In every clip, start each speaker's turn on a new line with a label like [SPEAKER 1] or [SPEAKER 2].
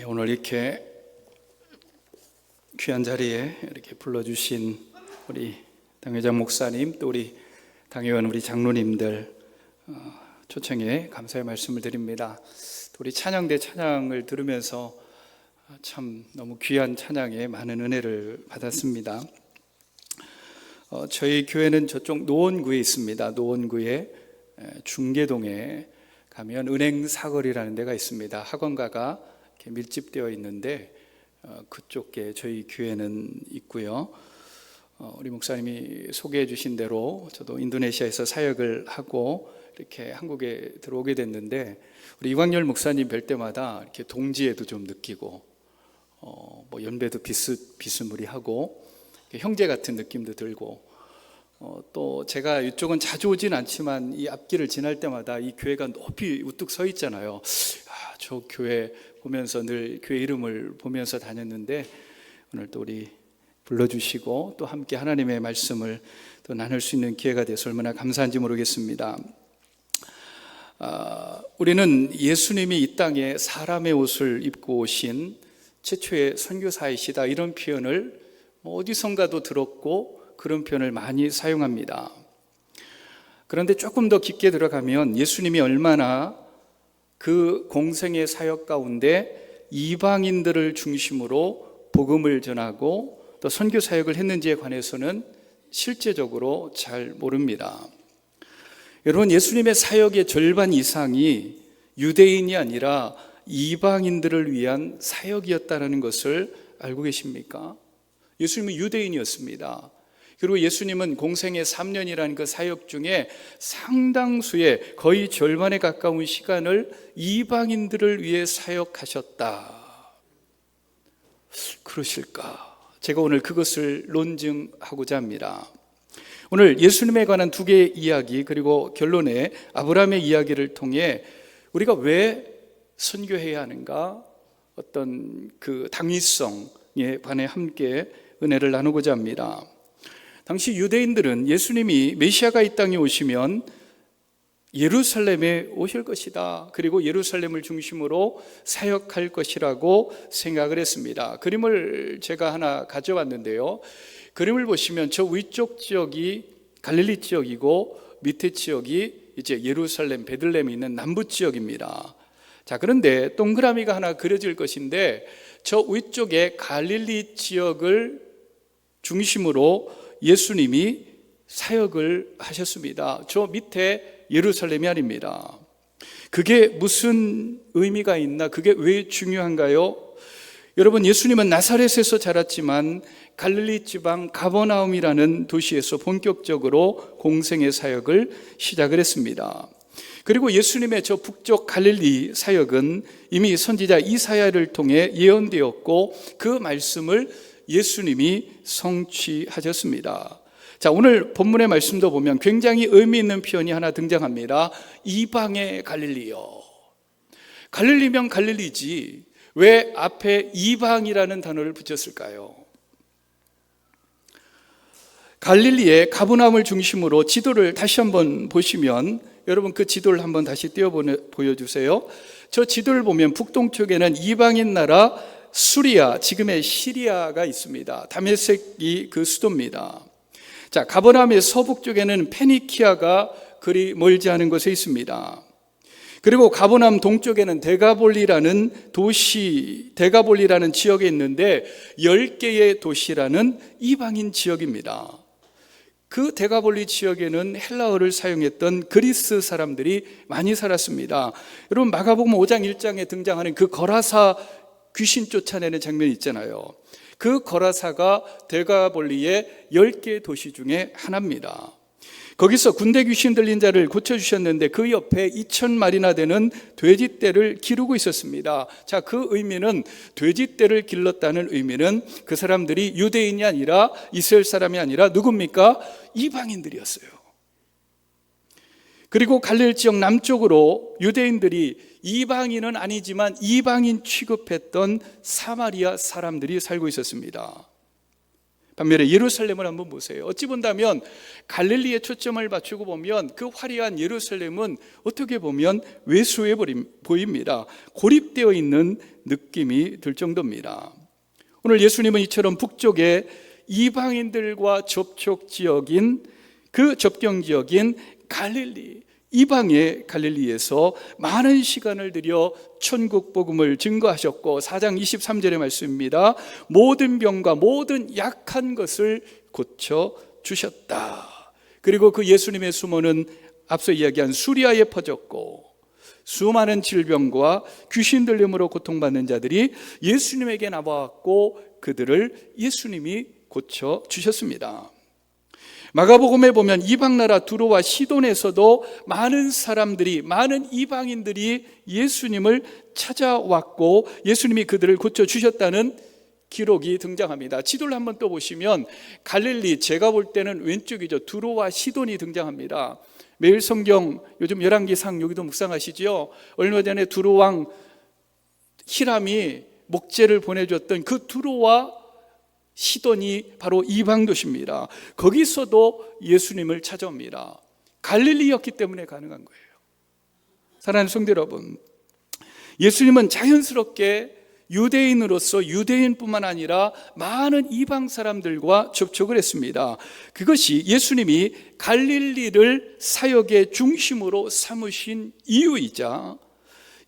[SPEAKER 1] 오늘 이렇게 귀한 자리에 이렇게 불러주신 우리 당회장 목사님, 또 우리 당회원, 우리 장로님들 초청에 감사의 말씀을 드립니다. 또 우리 찬양대 찬양을 들으면서 참 너무 귀한 찬양에 많은 은혜를 받았습니다. 저희 교회는 저쪽 노원구에 있습니다. 노원구의 중계동에 가면 은행 사거리라는 데가 있습니다. 학원가가 이렇게 밀집되어 있는데 그쪽에 저희 교회는 있고요. 우리 목사님이 소개해 주신 대로 저도 인도네시아에서 사역을 하고 이렇게 한국에 들어오게 됐는데, 우리 이광열 목사님 뵐 때마다 이렇게 동지애도 좀 느끼고 연배도 비스무리하고 형제 같은 느낌도 들고, 또 제가 이쪽은 자주 오진 않지만 이 앞길을 지날 때마다 이 교회가 높이 우뚝 서 있잖아요. 저 교회 보면서 늘 교회 이름을 보면서 다녔는데, 오늘 또 우리 불러주시고 또 함께 하나님의 말씀을 또 나눌 수 있는 기회가 돼서 얼마나 감사한지 모르겠습니다. 우리는 예수님이 이 땅에 사람의 옷을 입고 오신 최초의 선교사이시다, 이런 표현을 어디선가도 들었고 그런 표현을 많이 사용합니다. 그런데 조금 더 깊게 들어가면 예수님이 얼마나 그 공생의 사역 가운데 이방인들을 중심으로 복음을 전하고 또 선교 사역을 했는지에 관해서는 실제적으로 잘 모릅니다. 여러분, 예수님의 사역의 절반 이상이 유대인이 아니라 이방인들을 위한 사역이었다는 것을 알고 계십니까? 예수님은 유대인이었습니다. 그리고 예수님은 공생의 3년이라는 그 사역 중에 상당수의 거의 절반에 가까운 시간을 이방인들을 위해 사역하셨다. 그러실까? 제가 오늘 그것을 논증하고자 합니다. 오늘 예수님에 관한 두 개의 이야기, 그리고 결론에 아브라함의 이야기를 통해 우리가 왜 선교해야 하는가, 어떤 그 당위성에 관해 함께 은혜를 나누고자 합니다. 당시 유대인들은 예수님이 메시아가 이 땅에 오시면 예루살렘에 오실 것이다, 그리고 예루살렘을 중심으로 사역할 것이라고 생각을 했습니다. 그림을 제가 하나 가져왔는데요, 그림을 보시면 저 위쪽 지역이 갈릴리 지역이고 밑에 지역이 이제 예루살렘, 베들레헴이 있는 남부 지역입니다. 자, 그런데 동그라미가 하나 그려질 것인데, 저 위쪽에 갈릴리 지역을 중심으로 예수님이 사역을 하셨습니다. 저 밑에 예루살렘이 아닙니다. 그게 무슨 의미가 있나? 그게 왜 중요한가요? 여러분, 예수님은 나사렛에서 자랐지만 갈릴리 지방 가버나움이라는 도시에서 본격적으로 공생의 사역을 시작을 했습니다. 그리고 예수님의 저 북쪽 갈릴리 사역은 이미 선지자 이사야를 통해 예언되었고 그 말씀을 예수님이 성취하셨습니다. 자, 오늘 본문의 말씀도 보면 굉장히 의미 있는 표현이 하나 등장합니다. 이방의 갈릴리요. 갈릴리면 갈릴리지 왜 앞에 이방이라는 단어를 붙였을까요? 갈릴리의 가버나움을 중심으로 지도를 다시 한번 보시면, 여러분 그 지도를 한번 다시 보여주세요. 저 지도를 보면 북동쪽에는 이방인 나라 수리아, 지금의 시리아가 있습니다. 다메섹이 그 수도입니다. 자, 가버나움의 서북쪽에는 페니키아가 그리 멀지 않은 곳에 있습니다. 그리고 가버나움 동쪽에는 데가볼리라는 지역에 있는데 10개의 도시라는 이방인 지역입니다. 그 데가볼리 지역에는 헬라어를 사용했던 그리스 사람들이 많이 살았습니다. 여러분, 마가복음 5장 1장에 등장하는 그 거라사 귀신 쫓아내는 장면이 있잖아요. 그 거라사가 데가볼리의 10개 도시 중에 하나입니다. 거기서 군대 귀신 들린 자를 고쳐주셨는데 그 옆에 2,000마리나 되는 돼지떼를 기르고 있었습니다. 자, 그 의미는, 돼지떼를 길렀다는 의미는 그 사람들이 유대인이 아니라 이스라엘 사람이 아니라 누굽니까? 이방인들이었어요. 그리고 갈릴리 지역 남쪽으로 유대인들이 이방인은 아니지만 이방인 취급했던 사마리아 사람들이 살고 있었습니다. 반면에 예루살렘을 한번 보세요. 어찌 본다면 갈릴리에 초점을 맞추고 보면 그 화려한 예루살렘은 어떻게 보면 왜소해 보입니다. 고립되어 있는 느낌이 들 정도입니다. 오늘 예수님은 이처럼 북쪽에 이방인들과 접촉 지역인 그 접경 지역인 갈릴리, 이방의 갈릴리에서 많은 시간을 들여 천국 복음을 증거하셨고 4장 23절의 말씀입니다. 모든 병과 모든 약한 것을 고쳐 주셨다. 그리고 그 예수님의 수모는 앞서 이야기한 수리아에 퍼졌고 수많은 질병과 귀신 들림으로 고통받는 자들이 예수님에게 나와왔고 그들을 예수님이 고쳐 주셨습니다. 마가복음에 보면 이방 나라 두로와 시돈에서도 많은 사람들이, 많은 이방인들이 예수님을 찾아왔고 예수님이 그들을 고쳐주셨다는 기록이 등장합니다. 지도를 한번 또 보시면 갈릴리, 제가 볼 때는 왼쪽이죠. 두로와 시돈이 등장합니다. 매일 성경 요즘 열왕기상 여기도 묵상하시죠. 얼마 전에 두로왕 히람이 목재를 보내줬던 그 두로와 시돈이 바로 이방 도시입니다. 거기서도 예수님을 찾아옵니다. 갈릴리였기 때문에 가능한 거예요. 사랑하는 성도 여러분, 예수님은 자연스럽게 유대인으로서 유대인뿐만 아니라 많은 이방 사람들과 접촉을 했습니다. 그것이 예수님이 갈릴리를 사역의 중심으로 삼으신 이유이자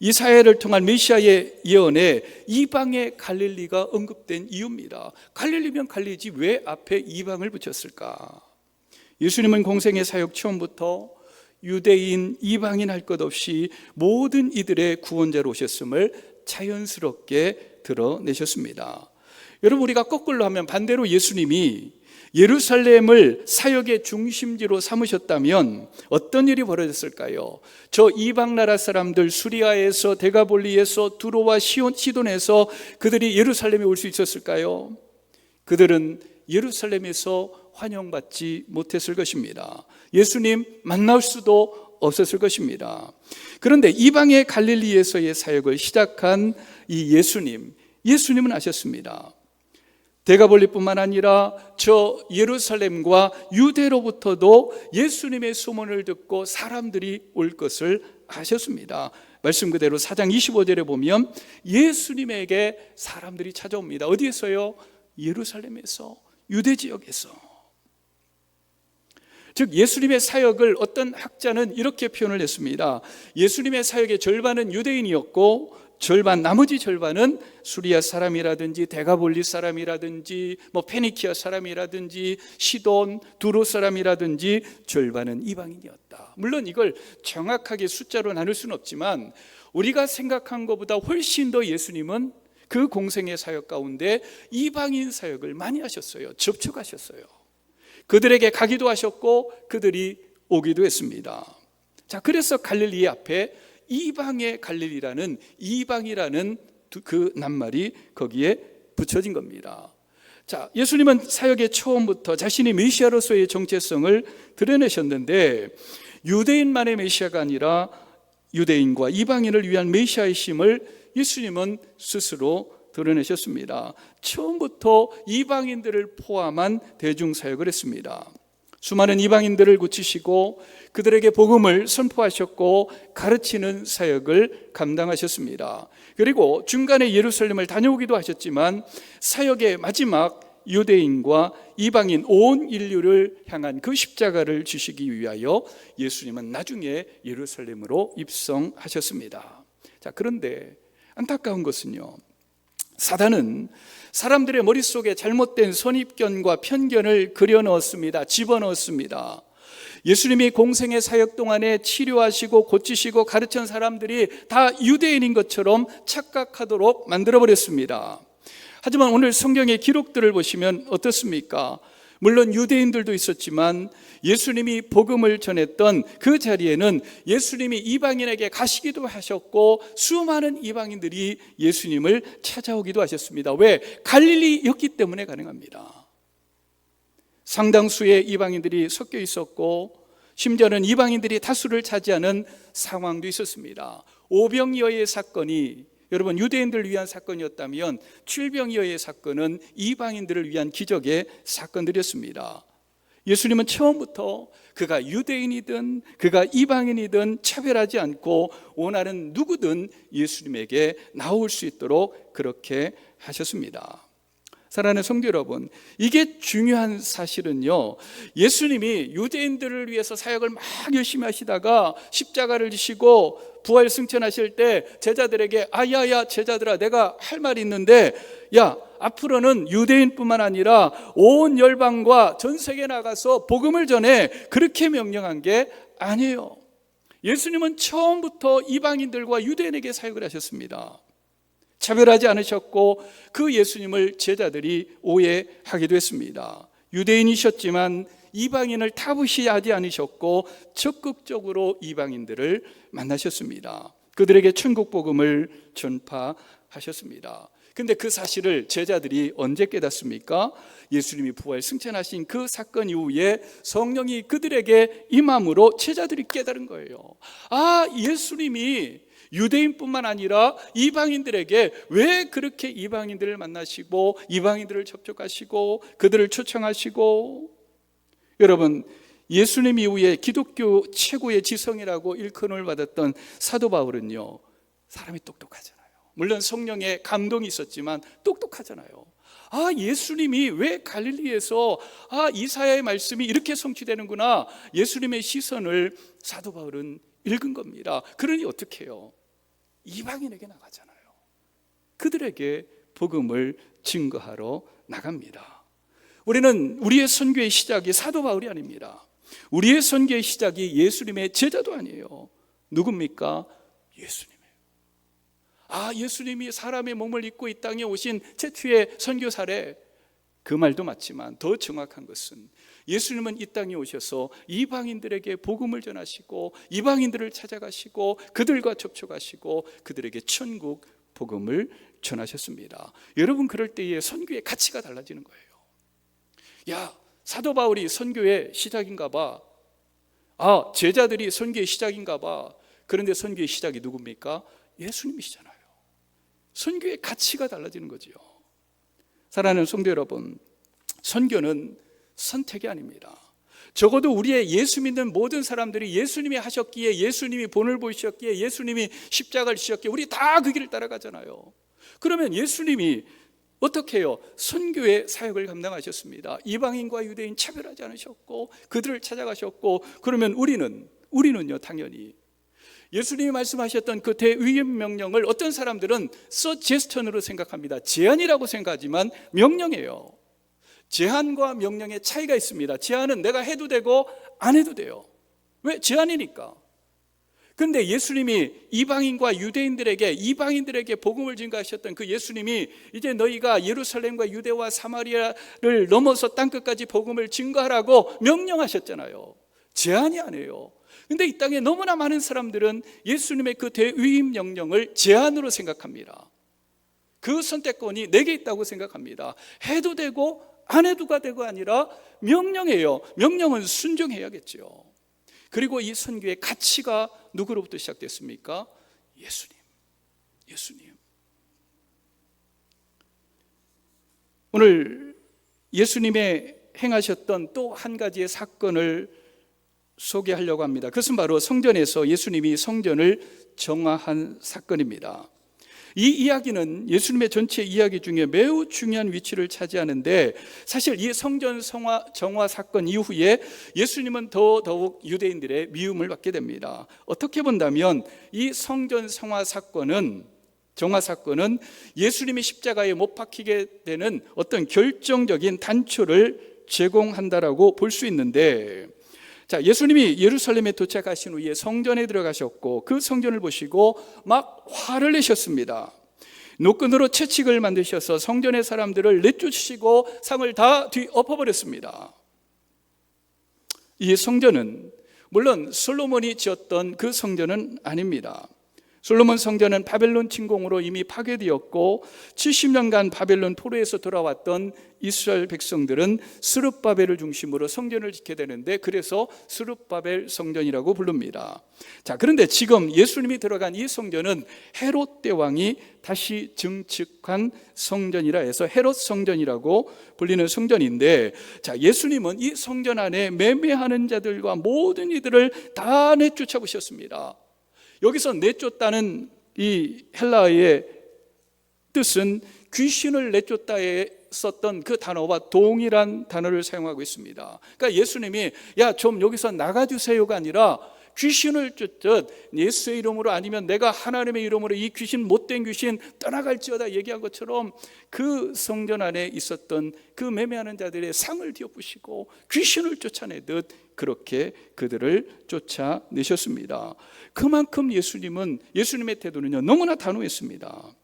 [SPEAKER 1] 이 사회를 통한 메시아의 예언에 이방의 갈릴리가 언급된 이유입니다. 갈릴리면 갈릴리지 왜 앞에 이방을 붙였을까? 예수님은 공생의 사역 처음부터 유대인, 이방인 할 것 없이 모든 이들의 구원자로 오셨음을 자연스럽게 드러내셨습니다. 여러분, 우리가 거꾸로 하면 반대로 예수님이 예루살렘을 사역의 중심지로 삼으셨다면 어떤 일이 벌어졌을까요? 저 이방 나라 사람들 수리아에서, 데가볼리에서, 두로와 시돈에서 그들이 예루살렘에 올 수 있었을까요? 그들은 예루살렘에서 환영받지 못했을 것입니다. 예수님 만날 수도 없었을 것입니다. 그런데 이방의 갈릴리에서의 사역을 시작한 이 예수님은 아셨습니다. 데가볼리뿐만 아니라 저 예루살렘과 유대로부터도 예수님의 소문을 듣고 사람들이 올 것을 아셨습니다. 말씀 그대로 4장 25절에 보면 예수님에게 사람들이 찾아옵니다. 어디에서요? 예루살렘에서, 유대 지역에서. 즉 예수님의 사역을 어떤 학자는 이렇게 표현을 했습니다. 예수님의 사역의 절반은 유대인이었고 나머지 절반은 수리아 사람이라든지 데가볼리 사람이라든지 페니키아 사람이라든지 시돈, 두로 사람이라든지 절반은 이방인이었다. 물론 이걸 정확하게 숫자로 나눌 수는 없지만 우리가 생각한 것보다 훨씬 더 예수님은 그 공생의 사역 가운데 이방인 사역을 많이 하셨어요. 접촉하셨어요. 그들에게 가기도 하셨고 그들이 오기도 했습니다. 자, 그래서 갈릴리 앞에 이방의 갈릴리라는, 이방이라는 그 낱말이 거기에 붙여진 겁니다. 자, 예수님은 사역의 처음부터 자신이 메시아로서의 정체성을 드러내셨는데 유대인만의 메시아가 아니라 유대인과 이방인을 위한 메시아이심을 예수님은 스스로 드러내셨습니다. 처음부터 이방인들을 포함한 대중사역을 했습니다. 수많은 이방인들을 고치시고 그들에게 복음을 선포하셨고 가르치는 사역을 감당하셨습니다. 그리고 중간에 예루살렘을 다녀오기도 하셨지만 사역의 마지막 유대인과 이방인 온 인류를 향한 그 십자가를 지시기 위하여 예수님은 나중에 예루살렘으로 입성하셨습니다. 자, 그런데 안타까운 것은요, 사단은 사람들의 머릿속에 잘못된 선입견과 편견을 그려넣었습니다. 집어넣었습니다. 예수님이 공생의 사역 동안에 치료하시고 고치시고 가르친 사람들이 다 유대인인 것처럼 착각하도록 만들어버렸습니다. 하지만 오늘 성경의 기록들을 보시면 어떻습니까? 물론 유대인들도 있었지만 예수님이 복음을 전했던 그 자리에는 예수님이 이방인에게 가시기도 하셨고 수많은 이방인들이 예수님을 찾아오기도 하셨습니다. 왜? 갈릴리였기 때문에 가능합니다. 상당수의 이방인들이 섞여 있었고 심지어는 이방인들이 다수를 차지하는 상황도 있었습니다. 오병이어의 사건이 여러분, 유대인들을 위한 사건이었다면 칠병이어의 사건은 이방인들을 위한 기적의 사건들이었습니다. 예수님은 처음부터 그가 유대인이든 그가 이방인이든 차별하지 않고 원하는 누구든 예수님에게 나올 수 있도록 그렇게 하셨습니다. 사랑하는 성도 여러분, 이게 중요한 사실은요, 예수님이 유대인들을 위해서 사역을 막 열심히 하시다가 십자가를 지시고 부활 승천하실 때 제자들에게 아야야 제자들아, 내가 할 말이 있는데, 야, 앞으로는 유대인뿐만 아니라 온 열방과 전 세계에 나가서 복음을 전해, 그렇게 명령한 게 아니에요. 예수님은 처음부터 이방인들과 유대인에게 사역을 하셨습니다. 차별하지 않으셨고 그 예수님을 제자들이 오해하기도 했습니다. 유대인이셨지만 이방인을 타부시하지 않으셨고 적극적으로 이방인들을 만나셨습니다. 그들에게 천국 복음을 전파하셨습니다. 근데 그 사실을 제자들이 언제 깨닫습니까? 예수님이 부활 승천하신 그 사건 이후에 성령이 그들에게 임함으로 제자들이 깨달은 거예요. 아, 예수님이 유대인뿐만 아니라 이방인들에게 왜 그렇게 이방인들을 만나시고 이방인들을 접촉하시고 그들을 초청하시고. 여러분, 예수님 이후에 기독교 최고의 지성이라고 일컬음을 받았던 사도 바울은요, 사람이 똑똑하잖아요. 물론 성령의 감동이 있었지만 똑똑하잖아요. 아, 예수님이 왜 갈릴리에서 이사야의 말씀이 이렇게 성취되는구나, 예수님의 시선을 사도 바울은 읽은 겁니다. 그러니 어떻게 해요? 이방인에게 나가잖아요. 그들에게 복음을 증거하러 나갑니다. 우리는 우리의 선교의 시작이 사도 바울이 아닙니다. 우리의 선교의 시작이 예수님의 제자도 아니에요. 누굽니까? 예수님이에요. 예수님이 사람의 몸을 입고 이 땅에 오신 최초의 선교 사례, 그 말도 맞지만 더 정확한 것은 예수님은 이 땅에 오셔서 이방인들에게 복음을 전하시고 이방인들을 찾아가시고 그들과 접촉하시고 그들에게 천국 복음을 전하셨습니다. 여러분, 그럴 때의 선교의 가치가 달라지는 거예요. 야, 사도 바울이 선교의 시작인가 봐. 제자들이 선교의 시작인가 봐. 그런데 선교의 시작이 누굽니까? 예수님이시잖아요. 선교의 가치가 달라지는 거죠. 사랑하는 성도 여러분, 선교는 선택이 아닙니다. 적어도 우리의 예수 믿는 모든 사람들이 예수님이 하셨기에, 예수님이 본을 보이셨기에, 예수님이 십자가를 지셨기에 우리 다 그 길을 따라가잖아요. 그러면 예수님이 어떻게 해요? 선교의 사역을 감당하셨습니다. 이방인과 유대인 차별하지 않으셨고 그들을 찾아가셨고. 그러면 우리는요, 당연히 예수님이 말씀하셨던 그 대위임 명령을 어떤 사람들은 서제스천으로 생각합니다. 제안이라고 생각하지만 명령이에요. 제안과 명령의 차이가 있습니다. 제안은 내가 해도 되고 안 해도 돼요. 왜? 제안이니까. 그런데 예수님이 이방인과 유대인들에게, 이방인들에게 복음을 증거하셨던 그 예수님이 이제 너희가 예루살렘과 유대와 사마리아를 넘어서 땅끝까지 복음을 증거하라고 명령하셨잖아요. 제안이 아니에요. 근데 이 땅에 너무나 많은 사람들은 예수님의 그 대위임 명령을 제안으로 생각합니다. 그 선택권이 내게 있다고 생각합니다. 해도 되고 안 해도가 되고 아니라 명령이에요. 명령은 순종해야겠죠. 그리고 이 선교의 가치가 누구로부터 시작됐습니까? 예수님. 오늘 예수님의 행하셨던 또 한 가지의 사건을 소개하려고 합니다. 그것은 바로 성전에서 예수님이 성전을 정화한 사건입니다. 이 이야기는 예수님의 전체 이야기 중에 매우 중요한 위치를 차지하는데, 사실 이 성전 정화 사건 이후에 예수님은 더더욱 유대인들의 미움을 받게 됩니다. 어떻게 본다면 이 성전 정화 사건은 예수님이 십자가에 못 박히게 되는 어떤 결정적인 단초를 제공한다라고 볼 수 있는데, 자, 예수님이 예루살렘에 도착하신 후에 성전에 들어가셨고 그 성전을 보시고 막 화를 내셨습니다. 노끈으로 채찍을 만드셔서 성전의 사람들을 내쫓으시고 상을 다 뒤엎어버렸습니다. 이 성전은 물론 솔로몬이 지었던 그 성전은 아닙니다. 솔로몬 성전은 바벨론 침공으로 이미 파괴되었고 70년간 바벨론 포로에서 돌아왔던 이스라엘 백성들은 스룹바벨을 중심으로 성전을 지켜야 되는데 그래서 스룹바벨 성전이라고 부릅니다. 자, 그런데 지금 예수님이 들어간 이 성전은 헤롯 대왕이 다시 증축한 성전이라 해서 헤롯 성전이라고 불리는 성전인데, 자, 예수님은 이 성전 안에 매매하는 자들과 모든 이들을 다 내쫓아보셨습니다. 여기서 내쫓다는 이 헬라어의 뜻은 귀신을 내쫓다에 썼던 그 단어와 동일한 단어를 사용하고 있습니다. 그러니까 예수님이 야, 좀 여기서 나가주세요가 아니라 귀신을 쫓듯 예수의 이름으로 아니면 내가 하나님의 이름으로 이 귀신, 못된 귀신 떠나갈지어다 얘기한 것처럼 그 성전 안에 있었던 그 매매하는 자들의 상을 뒤엎으시고 귀신을 쫓아내듯 그렇게 그들을 쫓아내셨습니다. 그만큼 예수님의 태도는요, 너무나 단호했습니다.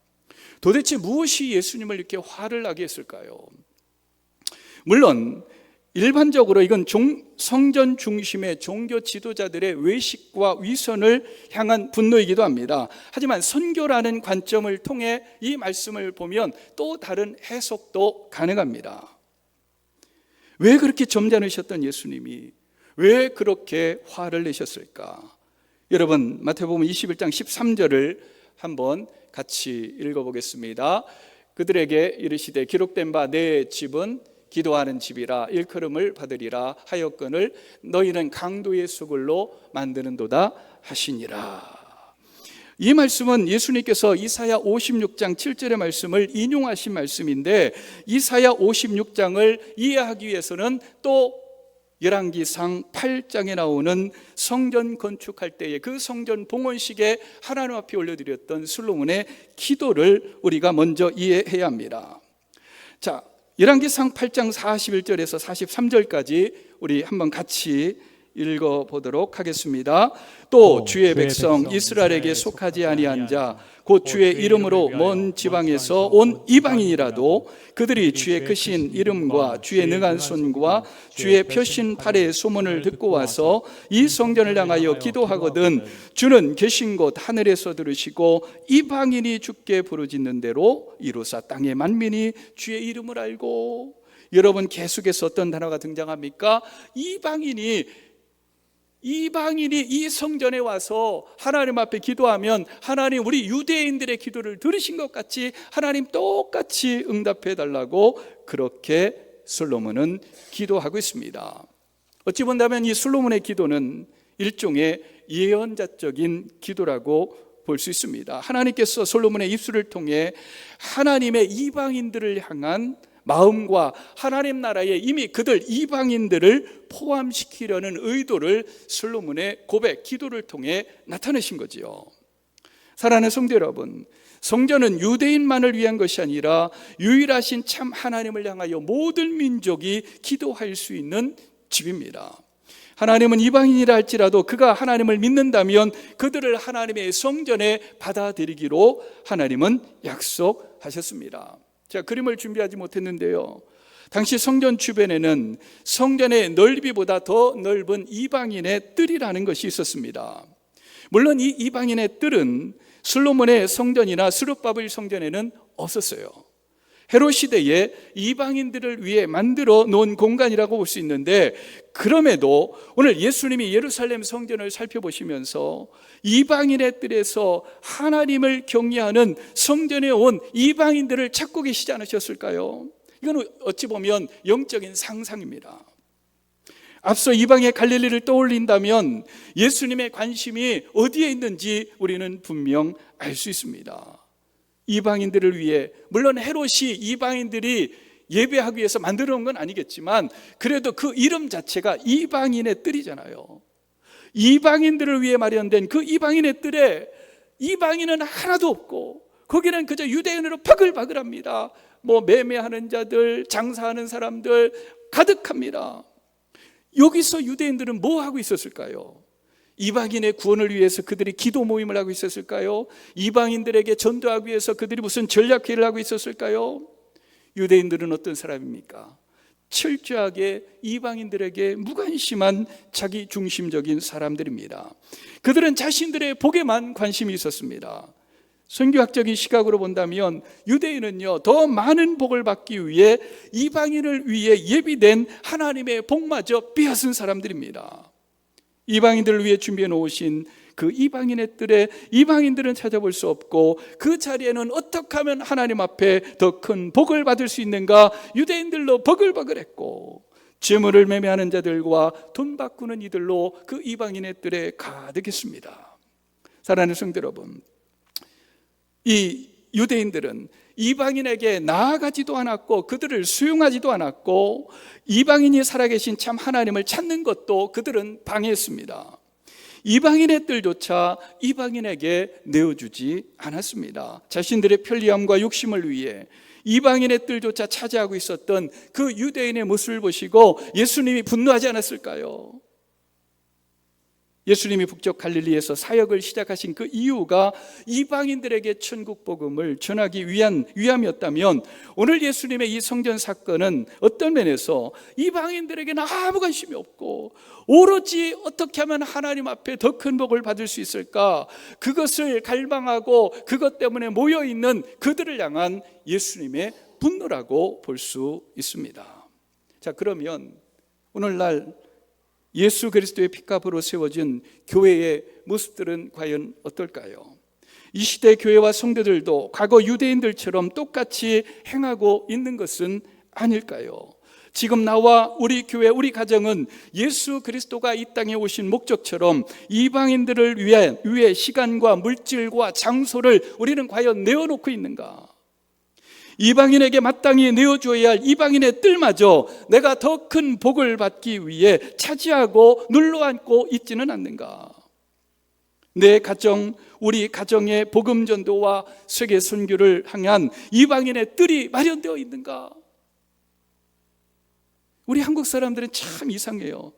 [SPEAKER 1] 도대체 무엇이 예수님을 이렇게 화를 나게 했을까요? 물론 일반적으로 이건 성전 중심의 종교 지도자들의 외식과 위선을 향한 분노이기도 합니다. 하지만 선교라는 관점을 통해 이 말씀을 보면 또 다른 해석도 가능합니다. 왜 그렇게 점잖으셨던 예수님이 왜 그렇게 화를 내셨을까? 여러분, 마태복음 21장 13절을 한번 같이 읽어보겠습니다. 그들에게 이르시되 기록된 바 내 집은 기도하는 집이라 일컬음을 받으리라 하였거늘 너희는 강도의 수굴로 만드는도다 하시니라. 이 말씀은 예수님께서 이사야 56장 7절의 말씀을 인용하신 말씀인데, 이사야 56장을 이해하기 위해서는 또 열왕기상 8장에 나오는 성전 건축할 때의 그 성전 봉헌식에 하나님 앞에 올려드렸던 솔로몬의 기도를 우리가 먼저 이해해야 합니다. 자, 열왕기상 8장 41절에서 43절까지 우리 한번 같이 읽어보도록 하겠습니다. 또 주의 백성 이스라엘에게 속하지 아니한 자 곧 주의 이름으로 먼 지방에서 온 이방인이라도 그들이 주의 크신 이름과 주의 능한 손과 주의 펴신 팔의 소문을 듣고 와서 이 성전을 향하여 기도하거든 주는 계신 곳 하늘에서 들으시고 이방인이 주께 부르짖는 대로 이루사 땅의 만민이 주의 이름을 알고. 여러분, 계속해서 어떤 단어가 등장합니까? 이방인이 이 성전에 와서 하나님 앞에 기도하면 하나님 우리 유대인들의 기도를 들으신 것 같이 하나님 똑같이 응답해 달라고 그렇게 솔로몬은 기도하고 있습니다. 어찌 본다면 이 솔로몬의 기도는 일종의 예언자적인 기도라고 볼 수 있습니다. 하나님께서 솔로몬의 입술을 통해 하나님의 이방인들을 향한 마음과 하나님 나라에 이미 그들 이방인들을 포함시키려는 의도를 솔로몬의 고백, 기도를 통해 나타내신 거지요. 사랑하는 성도 여러분, 성전은 유대인만을 위한 것이 아니라 유일하신 참 하나님을 향하여 모든 민족이 기도할 수 있는 집입니다. 하나님은 이방인이라 할지라도 그가 하나님을 믿는다면 그들을 하나님의 성전에 받아들이기로 하나님은 약속하셨습니다. 자, 그림을 준비하지 못했는데요, 당시 성전 주변에는 성전의 넓이보다 더 넓은 이방인의 뜰이라는 것이 있었습니다. 물론 이 이방인의 뜰은 솔로몬의 성전이나 스룹바벨 성전에는 없었어요. 헤롯 시대에 이방인들을 위해 만들어 놓은 공간이라고 볼 수 있는데, 그럼에도 오늘 예수님이 예루살렘 성전을 살펴보시면서 이방인의 뜰에서 하나님을 경외하는 성전에 온 이방인들을 찾고 계시지 않으셨을까요? 이건 어찌 보면 영적인 상상입니다. 앞서 이방의 갈릴리를 떠올린다면 예수님의 관심이 어디에 있는지 우리는 분명 알 수 있습니다. 이방인들을 위해, 물론 헤롯이 이방인들이 예배하기 위해서 만들어 놓은 건 아니겠지만 그래도 그 이름 자체가 이방인의 뜰이잖아요. 이방인들을 위해 마련된 그 이방인의 뜰에 이방인은 하나도 없고 거기는 그저 유대인으로 바글바글합니다. 매매하는 자들, 장사하는 사람들 가득합니다. 여기서 유대인들은 뭐 하고 있었을까요? 이방인의 구원을 위해서 그들이 기도 모임을 하고 있었을까요? 이방인들에게 전도하기 위해서 그들이 무슨 전략회의를 하고 있었을까요? 유대인들은 어떤 사람입니까? 철저하게 이방인들에게 무관심한 자기 중심적인 사람들입니다. 그들은 자신들의 복에만 관심이 있었습니다. 선교학적인 시각으로 본다면 유대인은요, 더 많은 복을 받기 위해 이방인을 위해 예비된 하나님의 복마저 빼앗은 사람들입니다. 이방인들을 위해 준비해 놓으신 그 이방인의 뜰에 이방인들은 찾아볼 수 없고, 그 자리에는 어떻게 하면 하나님 앞에 더 큰 복을 받을 수 있는가, 유대인들로 버글버글했고, 재물을 매매하는 자들과 돈 바꾸는 이들로 그 이방인의 뜰에 가득했습니다. 사랑하는 성도 여러분, 이 유대인들은 이방인에게 나아가지도 않았고 그들을 수용하지도 않았고, 이방인이 살아계신 참 하나님을 찾는 것도 그들은 방해했습니다. 이방인의 뜰조차 이방인에게 내어주지 않았습니다. 자신들의 편리함과 욕심을 위해 이방인의 뜰조차 차지하고 있었던 그 유대인의 모습을 보시고 예수님이 분노하지 않았을까요? 예수님이 북쪽 갈릴리에서 사역을 시작하신 그 이유가 이방인들에게 천국 복음을 전하기 위함이었다면, 오늘 예수님의 이 성전 사건은 어떤 면에서 이방인들에게는 아무 관심이 없고 오로지 어떻게 하면 하나님 앞에 더 큰 복을 받을 수 있을까, 그것을 갈망하고 그것 때문에 모여있는 그들을 향한 예수님의 분노라고 볼 수 있습니다. 자, 그러면 오늘날 예수 그리스도의 피값으로 세워진 교회의 모습들은 과연 어떨까요? 이 시대 교회와 성도들도 과거 유대인들처럼 똑같이 행하고 있는 것은 아닐까요? 지금 나와 우리 교회, 우리 가정은 예수 그리스도가 이 땅에 오신 목적처럼 이방인들을 위해 시간과 물질과 장소를 우리는 과연 내어놓고 있는가? 이방인에게 마땅히 내어줘야 할 이방인의 뜰마저 내가 더 큰 복을 받기 위해 차지하고 눌러앉고 있지는 않는가? 내 가정, 우리 가정의 복음 전도와 세계 선교를 향한 이방인의 뜰이 마련되어 있는가? 우리 한국 사람들은 참 이상해요.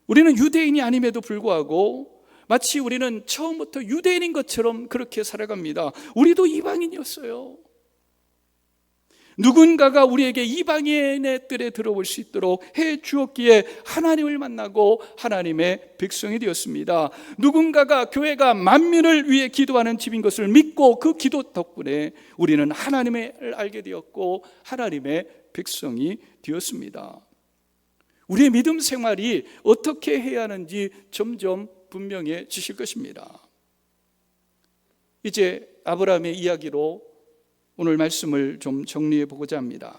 [SPEAKER 1] 우리는 유대인이 아님에도 불구하고 마치 우리는 처음부터 유대인인 것처럼 그렇게 살아갑니다. 우리도 이방인이었어요. 누군가가 우리에게 이방인의 뜰에 들어올 수 있도록 해 주었기에 하나님을 만나고 하나님의 백성이 되었습니다. 누군가가 교회가 만민을 위해 기도하는 집인 것을 믿고 그 기도 덕분에 우리는 하나님을 알게 되었고 하나님의 백성이 되었습니다. 우리의 믿음 생활이 어떻게 해야 하는지 점점 분명해지실 것입니다. 이제 아브라함의 이야기로 오늘 말씀을 좀 정리해 보고자 합니다.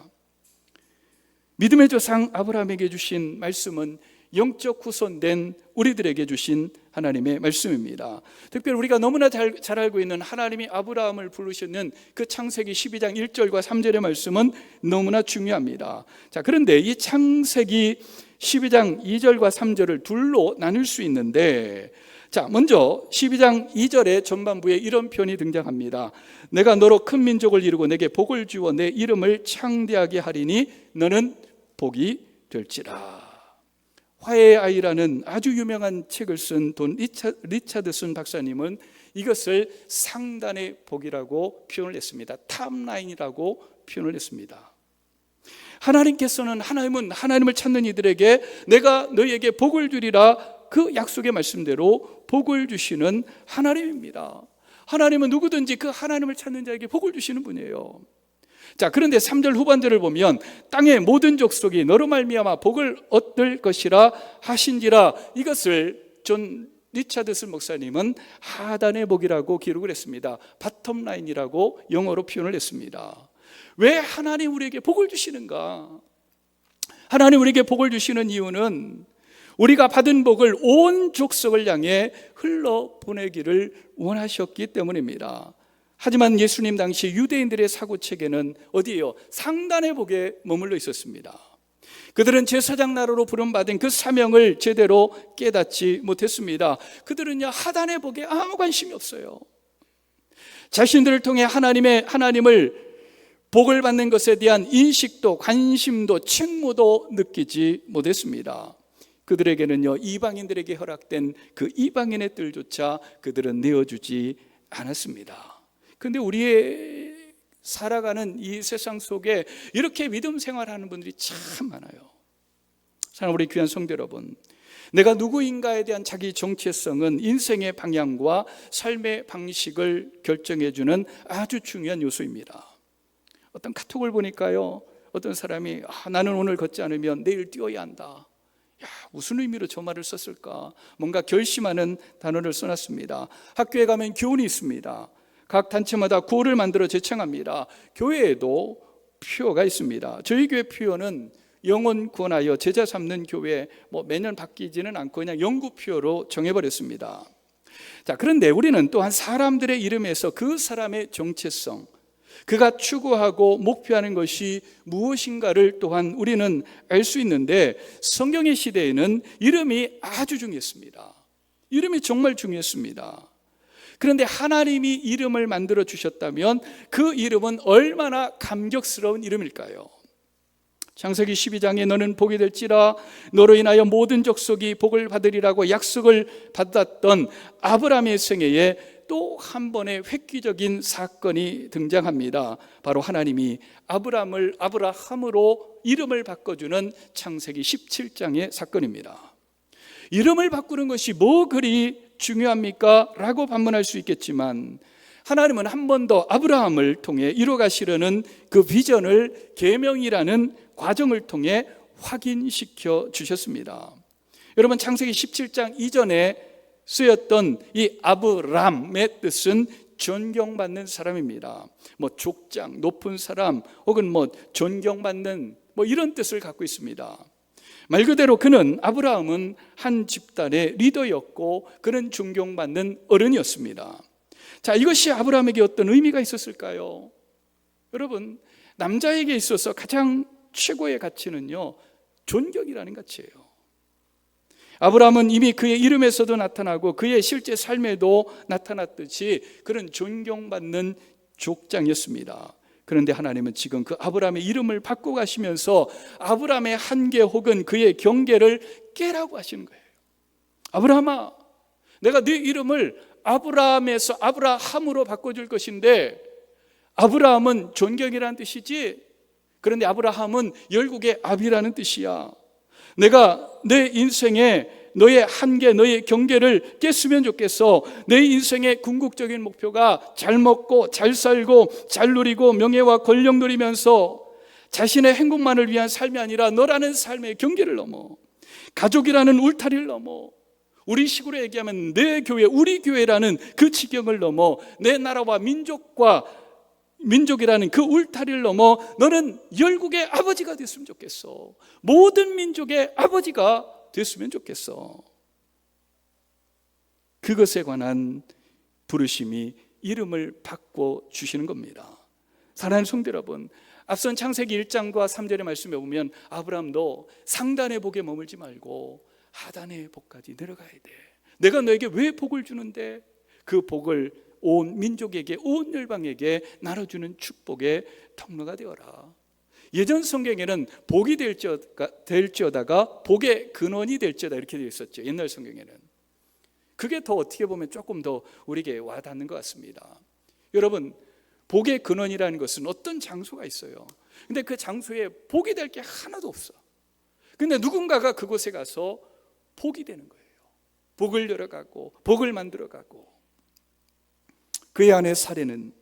[SPEAKER 1] 믿음의 조상 아브라함에게 주신 말씀은 영적 후손된 우리들에게 주신 하나님의 말씀입니다. 특별히 우리가 너무나 잘 알고 있는 하나님이 아브라함을 부르시는 그 창세기 12장 1절과 3절의 말씀은 너무나 중요합니다. 자, 그런데 이 창세기 12장 2절과 3절을 둘로 나눌 수 있는데, 자, 먼저 12장 2절의 전반부에 이런 표현이 등장합니다. 내가 너로 큰 민족을 이루고 내게 복을 주어 내 이름을 창대하게 하리니 너는 복이 될지라. 화해의 아이라는 아주 유명한 책을 쓴 돈 리차드슨 박사님은 이것을 상단의 복이라고 표현을 했습니다. 탑라인이라고 표현을 했습니다. 하나님께서는, 하나님을 찾는 이들에게 내가 너희에게 복을 주리라, 그 약속의 말씀대로 복을 주시는 하나님입니다. 하나님은 누구든지 그 하나님을 찾는 자에게 복을 주시는 분이에요. 자, 그런데 3절 후반절을 보면 땅의 모든 족속이 너로 말미암아 복을 얻을 것이라 하신지라, 이것을 존 리차드슨 목사님은 하단의 복이라고 기록을 했습니다. 바텀라인이라고 영어로 표현을 했습니다. 왜 하나님 우리에게 복을 주시는가? 하나님 우리에게 복을 주시는 이유는 우리가 받은 복을 온 족속을 향해 흘러보내기를 원하셨기 때문입니다. 하지만 예수님 당시 유대인들의 사고체계는 어디예요? 상단의 복에 머물러 있었습니다. 그들은 제사장 나라로 부름받은 그 사명을 제대로 깨닫지 못했습니다. 그들은요, 하단의 복에 아무 관심이 없어요. 자신들을 통해 하나님을 복을 받는 것에 대한 인식도 관심도 책무도 느끼지 못했습니다. 그들에게는요, 이방인들에게 허락된 그 이방인의 뜰조차 그들은 내어주지 않았습니다. 그런데 우리의 살아가는 이 세상 속에 이렇게 믿음 생활하는 분들이 참 많아요. 사랑하는 우리 귀한 성도 여러분, 내가 누구인가에 대한 자기 정체성은 인생의 방향과 삶의 방식을 결정해주는 아주 중요한 요소입니다. 어떤 카톡을 보니까요, 어떤 사람이 나는 오늘 걷지 않으면 내일 뛰어야 한다. 야, 무슨 의미로 저 말을 썼을까? 뭔가 결심하는 단어를 써놨습니다. 학교에 가면 교훈이 있습니다. 각 단체마다 구호를 만들어 제청합니다. 교회에도 표어가 있습니다. 저희 교회 표어는 영혼 구원하여 제자 삼는 교회, 매년 바뀌지는 않고 그냥 영구 표어로 정해버렸습니다. 자, 그런데 우리는 또한 사람들의 이름에서 그 사람의 정체성, 그가 추구하고 목표하는 것이 무엇인가를 또한 우리는 알 수 있는데, 성경의 시대에는 이름이 아주 중요했습니다. 이름이 정말 중요했습니다. 그런데 하나님이 이름을 만들어 주셨다면 그 이름은 얼마나 감격스러운 이름일까요? 창세기 12장에 너는 복이 될지라 너로 인하여 모든 족속이 복을 받으리라고 약속을 받았던 아브라함의 생애에 또 한 번의 획기적인 사건이 등장합니다. 바로 하나님이 아브라함을 아브라함으로 이름을 바꿔주는 창세기 17장의 사건입니다. 이름을 바꾸는 것이 뭐 그리 중요합니까? 라고 반문할 수 있겠지만, 하나님은 한 번 더 아브라함을 통해 이루어가시려는 그 비전을 계명이라는 과정을 통해 확인시켜 주셨습니다. 여러분, 창세기 17장 이전에 쓰였던 이 아브람의 뜻은 존경받는 사람입니다. 족장, 높은 사람, 혹은 존경받는 이런 뜻을 갖고 있습니다. 말 그대로 아브라함은 한 집단의 리더였고 그는 존경받는 어른이었습니다. 자, 이것이 아브라함에게 어떤 의미가 있었을까요? 여러분, 남자에게 있어서 가장 최고의 가치는요, 존경이라는 가치예요. 아브라함은 이미 그의 이름에서도 나타나고 그의 실제 삶에도 나타났듯이 그는 존경받는 족장이었습니다. 그런데 하나님은 지금 그 아브라함의 이름을 바꿔가시면서 아브라함의 한계 혹은 그의 경계를 깨라고 하시는 거예요. 아브라함아, 내가 네 이름을 아브라함에서 아브라함으로 바꿔줄 것인데, 아브라함은 존경이라는 뜻이지, 그런데 아브라함은 열국의 압이라는 뜻이야. 내가 내 인생에 너의 한계, 너의 경계를 깼으면 좋겠어. 내 인생의 궁극적인 목표가 잘 먹고 잘 살고 잘 누리고 명예와 권력 누리면서 자신의 행복만을 위한 삶이 아니라 너라는 삶의 경계를 넘어, 가족이라는 울타리를 넘어, 우리 식으로 얘기하면 내 교회, 우리 교회라는 그 지경을 넘어 내 나라와 민족이라는 그 울타리를 넘어 너는 열국의 아버지가 됐으면 좋겠어. 모든 민족의 아버지가 됐으면 좋겠어. 그것에 관한 부르심이 이름을 바꿔주시는 겁니다. 사랑하는 성도 여러분, 앞선 창세기 1장과 3절의 말씀에 보면 아브라함, 너 상단의 복에 머물지 말고 하단의 복까지 내려가야 돼. 내가 너에게 왜 복을 주는데 그 복을 온 민족에게, 온 열방에게 나눠주는 축복의 통로가 되어라. 예전 성경에는 복이 될지어다가 복의 근원이 될지어다 이렇게 되어 있었죠. 옛날 성경에는. 그게 더 어떻게 보면 조금 더 우리에게 와닿는 것 같습니다. 여러분, 복의 근원이라는 것은 어떤 장소가 있어요. 근데 그 장소에 복이 될 게 하나도 없어. 근데 누군가가 그곳에 가서 복이 되는 거예요. 복을 열어가고 복을 만들어가고. 그의 아내 사례는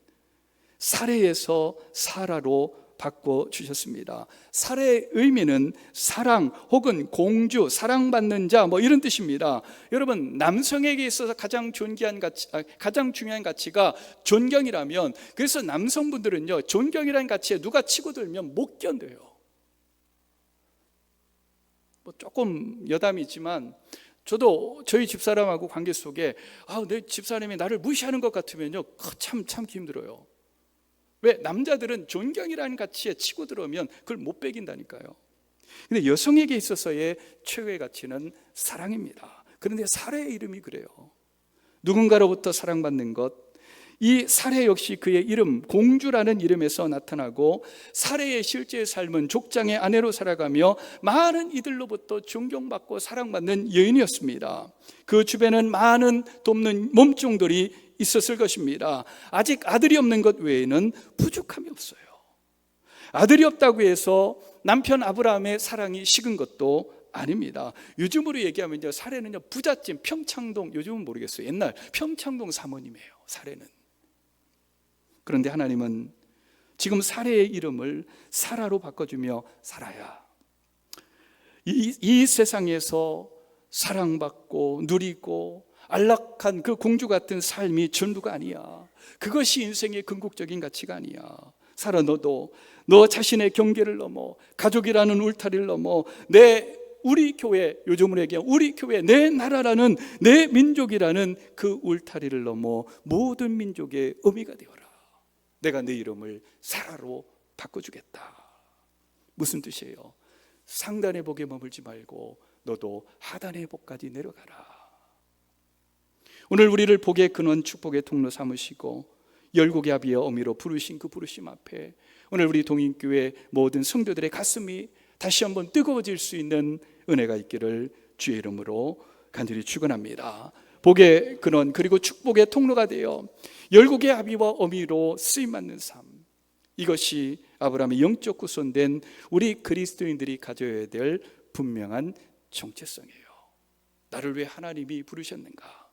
[SPEAKER 1] 사례에서 사라로 바꿔주셨습니다. 사례의 의미는 사랑 혹은 공주, 사랑받는 자 이런 뜻입니다. 여러분, 남성에게 있어서 가장 중요한 가치가 존경이라면, 그래서 남성분들은요, 존경이라는 가치에 누가 치고 들면 못 견뎌요. 조금 여담이지만 저도 저희 집사람하고 관계 속에 내 집사람이 나를 무시하는 것 같으면요, 참 힘들어요. 왜? 남자들은 존경이라는 가치에 치고 들어오면 그걸 못 배긴다니까요. 근데 여성에게 있어서의 최고의 가치는 사랑입니다. 그런데 사례의 이름이 그래요. 누군가로부터 사랑받는 것, 이 사례 역시 그의 이름, 공주라는 이름에서 나타나고, 사례의 실제 삶은 족장의 아내로 살아가며 많은 이들로부터 존경받고 사랑받는 여인이었습니다. 그 주변은 많은 돕는 몸종들이 있었을 것입니다. 아직 아들이 없는 것 외에는 부족함이 없어요. 아들이 없다고 해서 남편 아브라함의 사랑이 식은 것도 아닙니다. 요즘으로 얘기하면요, 사례는요, 부잣집 평창동, 요즘은 모르겠어요. 옛날 평창동 사모님이에요, 사례는. 그런데 하나님은 지금 사례의 이름을 사라로 바꿔주며, 사라야, 이 세상에서 사랑받고 누리고 안락한 그 공주 같은 삶이 전부가 아니야. 그것이 인생의 궁극적인 가치가 아니야. 사라, 너도 너 자신의 경계를 넘어, 가족이라는 울타리를 넘어, 우리 교회, 요즘으로 얘기하면 우리 교회, 내 나라라는, 내 민족이라는 그 울타리를 넘어 모든 민족의 의미가 되어라. 내가 네 이름을 사라로 바꿔주겠다. 무슨 뜻이에요? 상단의 복에 머물지 말고 너도 하단의 복까지 내려가라. 오늘 우리를 복의 근원, 축복의 통로 삼으시고 열국의 아비와 어미로 부르신 그 부르심 앞에 오늘 우리 동인교회 모든 성도들의 가슴이 다시 한번 뜨거워질 수 있는 은혜가 있기를 주의 이름으로 간절히 축원합니다. 복의 근원 그리고 축복의 통로가 되어 열국의 아비와 어미로 쓰임받는 삶, 이것이 아브라함의 영적 후손된 우리 그리스도인들이 가져야 될 분명한 정체성이에요. 나를 왜 하나님이 부르셨는가?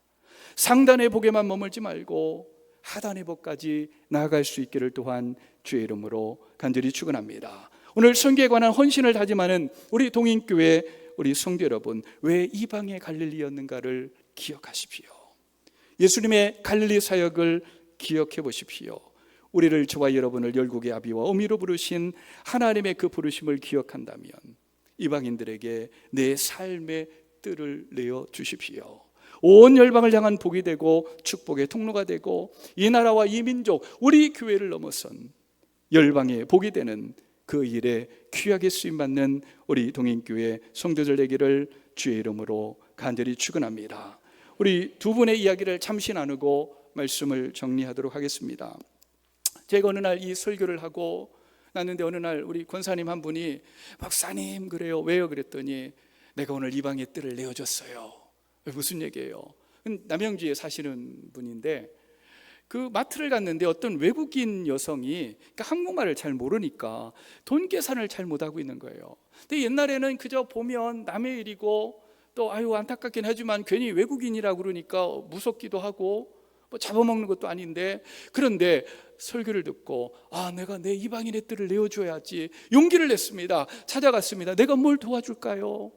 [SPEAKER 1] 상단의 복에만 머물지 말고 하단의 복까지 나아갈 수 있기를 또한 주의 이름으로 간절히 축원합니다. 오늘 성경에 관한 헌신을 다짐하는 우리 동인교회 우리 성도 여러분, 왜 이방의 갈릴리였는가를 기억하십시오. 예수님의 갈릴리 사역을 기억해 보십시오. 우리를, 저와 여러분을 열국의 아비와 어미로 부르신 하나님의 그 부르심을 기억한다면 이방인들에게 내 삶의 뜰을 내어 주십시오. 온 열방을 향한 복이 되고 축복의 통로가 되고 이 나라와 이 민족, 우리 교회를 넘어선 열방의 복이 되는 그 일에 귀하게 쓰임받는 우리 동인교회 성도들 되기를 주의 이름으로 간절히 축원합니다. 우리 두 분의 이야기를 잠시 나누고 말씀을 정리하도록 하겠습니다. 제가 어느 날 이 설교를 하고 났는데 어느 날 우리 권사님 한 분이, 박사님 그래요, 왜요? 그랬더니 내가 오늘 이방의 뜰을 내어줬어요. 무슨 얘기예요? 남양주에 사시는 분인데 그 마트를 갔는데 어떤 외국인 여성이, 그러니까 한국말을 잘 모르니까 돈 계산을 잘 못하고 있는 거예요. 근데 옛날에는 그저 보면 남의 일이고 또 아유 안타깝긴 하지만 괜히 외국인이라고 그러니까 무섭기도 하고 뭐 잡아먹는 것도 아닌데, 그런데 설교를 듣고 내가 내 이방인의 뜰을 내어줘야지 용기를 냈습니다. 찾아갔습니다. 내가 뭘 도와줄까요?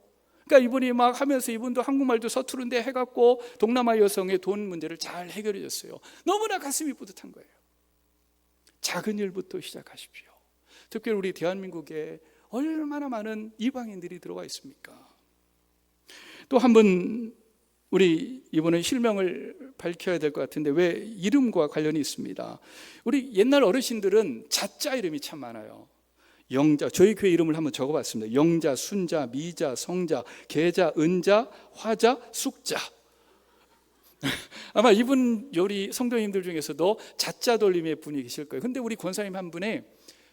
[SPEAKER 1] 그러니까 이분이 막 하면서, 이분도 한국말도 서투른데 해갖고 동남아 여성의 돈 문제를 잘 해결해 줬어요. 너무나 가슴이 뿌듯한 거예요. 작은 일부터 시작하십시오. 특히 우리 대한민국에 얼마나 많은 이방인들이 들어와 있습니까? 또 한 분, 우리 이번에 실명을 밝혀야 될 것 같은데 왜 이름과 관련이 있습니다. 우리 옛날 어르신들은 자자 이름이 참 많아요. 영자, 저희 교회 이름을 한번 적어봤습니다. 영자, 순자, 미자, 성자, 계자, 은자, 화자, 숙자. 아마 이분 요리 성도님들 중에서도 자자 돌림의 분이 계실 거예요. 근데 우리 권사님 한 분에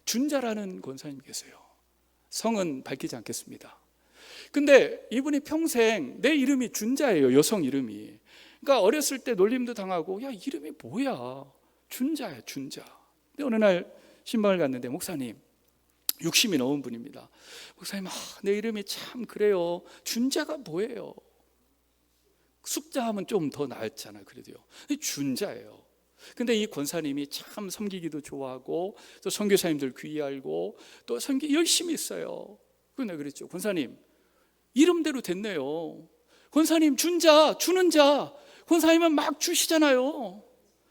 [SPEAKER 1] 준자라는 권사님 계세요. 성은 밝히지 않겠습니다. 근데 이분이 평생 내 이름이 준자예요. 여성 이름이. 그러니까 어렸을 때 놀림도 당하고, 야 이름이 뭐야, 준자야 준자. 근데 어느 날 신방을 갔는데 목사님, 60이 넘은 분입니다. 목사님, 내 이름이 참 그래요. 준자가 뭐예요? 숙자 하면 좀 더 나았잖아요. 그래도요. 준자예요. 근데 이 권사님이 참 섬기기도 좋아하고 또 선교사님들 귀히 알고 또 섬기 열심히 있어요. 그래서 내가 그랬죠. 권사님, 이름대로 됐네요. 권사님 준자, 주는 자. 권사님은 막 주시잖아요.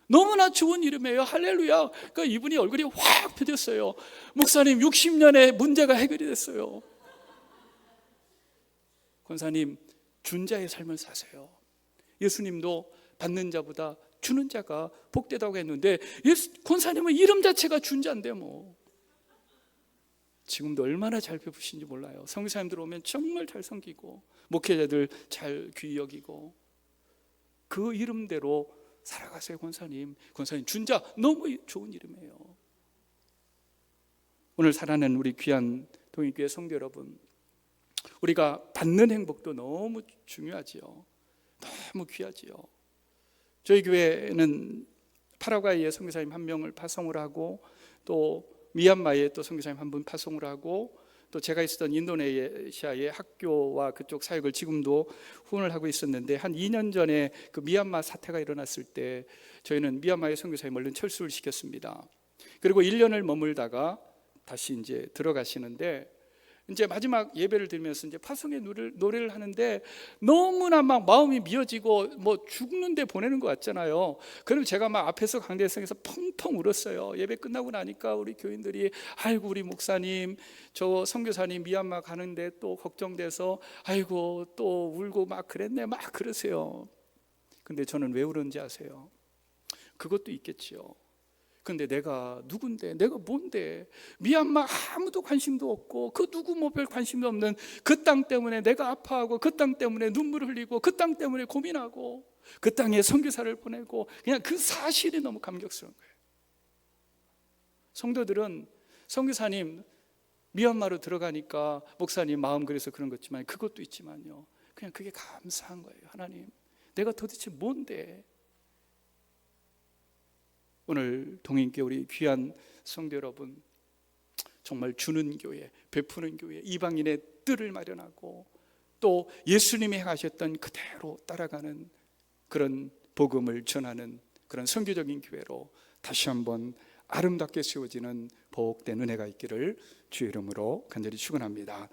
[SPEAKER 1] 너무나 좋은 이름이에요. 할렐루야. 그러니까 이분이 얼굴이 확 펴졌어요. 목사님, 60년의 문제가 해결이 됐어요. 권사님, 준자의 삶을 사세요. 예수님도 받는 자보다 주는 자가 복되다고 했는데 권사님은 이름 자체가 준자인데 뭐. 지금도 얼마나 잘 베푸신지 몰라요. 성교사님들 오면 정말 잘 섬기고 목회자들 잘 귀히 여기고 그 이름대로 살아가세요. 권사님 준자 너무 좋은 이름이에요. 오늘 살아가는 우리 귀한 동인교회 성도 여러분, 우리가 받는 행복도 너무 중요하지요. 너무 귀하지요. 저희 교회는 파라과이에 선교사님 한 명을 파송을 하고, 또 미얀마에 또 선교사님 한 분 파송을 하고, 또 제가 있었던 인도네시아의 학교와 그쪽 사역을 지금도 후원을 하고 있었는데, 한 2년 전에 그 미얀마 사태가 일어났을 때 저희는 미얀마의 선교사님 얼른 철수를 시켰습니다. 그리고 1년을 머물다가 다시 이제 들어가시는데, 이제 마지막 예배를 드리면서 이제 파송의 노래를 하는데 너무나 막 마음이 미어지고 뭐 죽는데 보내는 것 같잖아요. 그럼 제가 막 앞에서 강대상에서 펑펑 울었어요. 예배 끝나고 나니까 우리 교인들이 아이고 우리 목사님 저 선교사님 미얀마 가는데 또 걱정돼서 아이고 또 울고 막 그랬네 막 그러세요. 근데 저는 왜 울었는지 아세요? 그것도 있겠지요. 근데 내가 누군데, 내가 뭔데, 미얀마 아무도 관심도 없고 그 누구 뭐 별 관심도 없는 그 땅 때문에 내가 아파하고, 그 땅 때문에 눈물을 흘리고, 그 땅 때문에 고민하고, 그 땅에 선교사를 보내고, 그냥 그 사실이 너무 감격스러운 거예요. 성도들은 선교사님 미얀마로 들어가니까 목사님 마음 그래서 그런 거지만, 그것도 있지만요, 그냥 그게 감사한 거예요. 하나님, 내가 도대체 뭔데. 오늘 동행교회 우리 귀한 성도 여러분, 정말 주는 교회, 베푸는 교회, 이방인의 뜰을 마련하고 또 예수님이 행하셨던 그대로 따라가는 그런 복음을 전하는 그런 선교적인 교회로 다시 한번 아름답게 세워지는 복된 은혜가 있기를 주의 이름으로 간절히 축원합니다.